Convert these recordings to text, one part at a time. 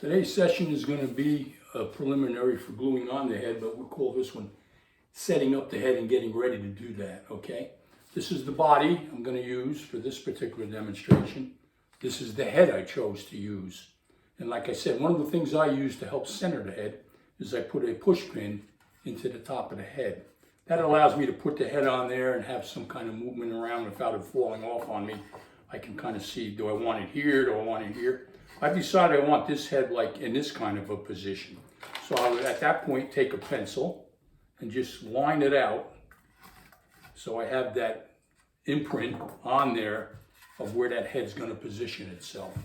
Today's session is going to be a preliminary for gluing on the head, but we'll call this one setting up the head and getting ready to do that, okay? This is the body I'm going to use for this particular demonstration. This is the head I chose to use. And like I said, one of the things I use to help center the head is I put a push pin into the top of the head. That allows me to put the head on there and have some kind of movement around without it falling off on me. I can kind of see, do I want it here, do I want it here? I've decided I want this head like in this kind of a position. So I would at that point take a pencil and just line it out so I have that imprint on there of where that head's going to position itself.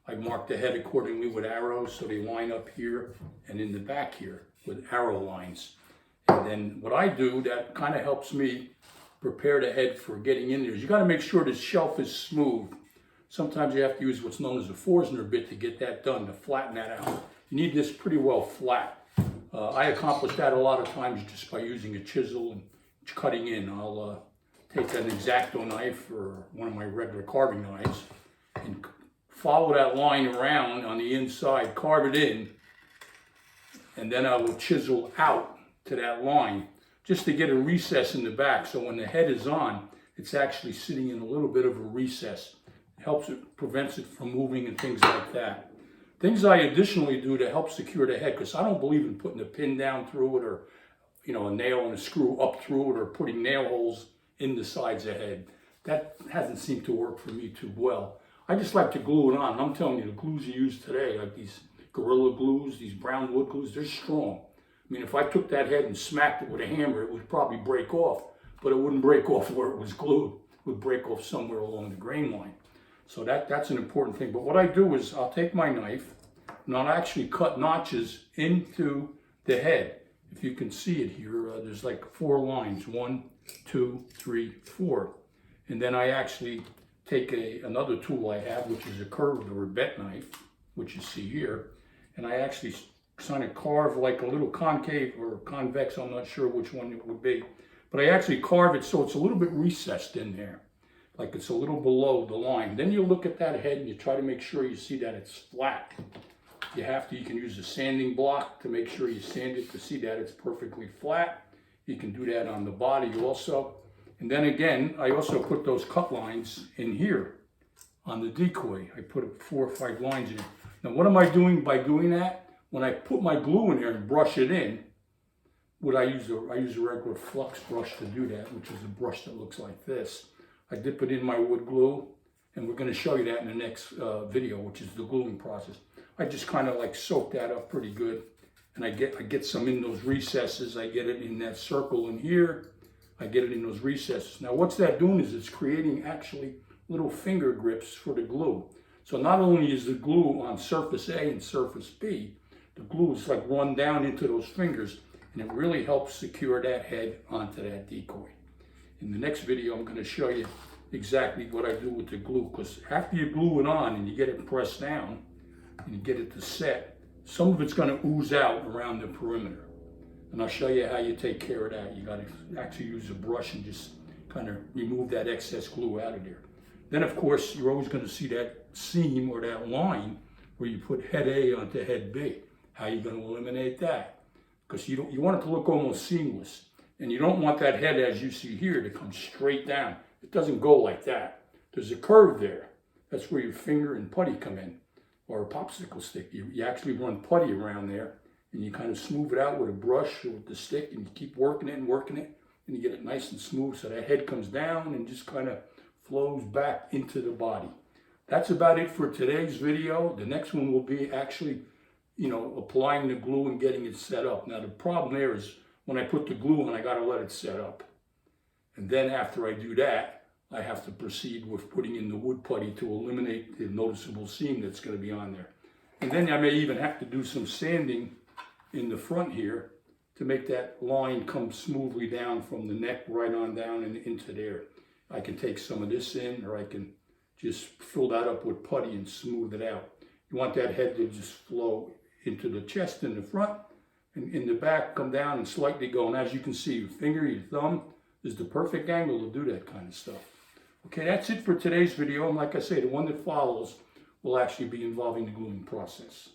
I mark the head accordingly with arrows so they line up here and in the back here with arrow lines. And then what I do that kind of helps me prepare the head for getting in there is you got to make sure the shelf is smooth. Sometimes you have to use what's known as a Forstner bit to get that done, to flatten that out. You need this pretty well flat. I accomplish that a lot of times just by using a chisel and cutting in. I'll take an X-Acto knife or one of my regular carving knives and follow that line around on the inside, carve it in, and then I will chisel out to that line just to get a recess in the back. So when the head is on, it's actually sitting in a little bit of a recess. Helps it, prevents it from moving and things like that. Things I additionally do to help secure the head, because I don't believe in putting a pin down through it or, a nail and a screw up through it or putting nail holes in the sides of the head. That hasn't seemed to work for me too well. I just like to glue it on. And I'm telling you, the glues you use today, like these Gorilla glues, these brown wood glues, they're strong. I mean, if I took that head and smacked it with a hammer, it would probably break off, but it wouldn't break off where it was glued. It would break off somewhere along the grain line. So that's an important thing. But what I do is I'll take my knife and I'll actually cut notches into the head. If you can see it here, there's like 4 lines, 1, 2, 3, 4. And then I actually take another tool I have, which is a curved or a bent knife, which you see here. And I actually kind of carve like a little concave or convex, I'm not sure which one it would be. But I actually carve it so it's a little bit recessed in there, like it's a little below the line. Then you look at that head and you try to make sure you see that it's flat. You can use a sanding block to make sure you sand it to see that it's perfectly flat. You can do that on the body also. And then again, I also put those cut lines in here on the decoy. I put 4 or 5 lines in. Now what am I doing by doing that? When I put my glue in there and brush it in, I use a regular flux brush to do that, which is a brush that looks like this. I dip it in my wood glue, and we're going to show you that in the next video, which is the gluing process. I just kind of like soak that up pretty good, and I get some in those recesses. I get it in that circle in here. I get it in those recesses. Now what's that doing is it's creating actually little finger grips for the glue. So not only is the glue on surface A and surface B, the glue is like run down into those fingers, and it really helps secure that head onto that decoy. In the next video, I'm going to show you exactly what I do with the glue, because after you glue it on and you get it pressed down and you get it to set, some of it's going to ooze out around the perimeter. And I'll show you how you take care of that. You got to actually use a brush and just kind of remove that excess glue out of there. Then, of course, you're always going to see that seam or that line where you put head A onto head B. How are you going to eliminate that? Because you want it to look almost seamless. And you don't want that head, as you see here, to come straight down. It doesn't go like that. There's a curve there. That's where your finger and putty come in, or a popsicle stick. You actually run putty around there, and you kind of smooth it out with a brush or with the stick, and you keep working it, and you get it nice and smooth so that head comes down and just kind of flows back into the body. That's about it for today's video. The next one will be actually, applying the glue and getting it set up. Now the problem there is, when I put the glue on, I got to let it set up. And then after I do that, I have to proceed with putting in the wood putty to eliminate the noticeable seam that's going to be on there. And then I may even have to do some sanding in the front here to make that line come smoothly down from the neck right on down and into there. I can take some of this in, or I can just fill that up with putty and smooth it out. You want that head to just flow into the chest in the front, and in the back come down and slightly go. And as you can see, your finger, your thumb is the perfect angle to do that kind of stuff. Okay, that's it for today's video. And like I say, the one that follows will actually be involving the gluing process.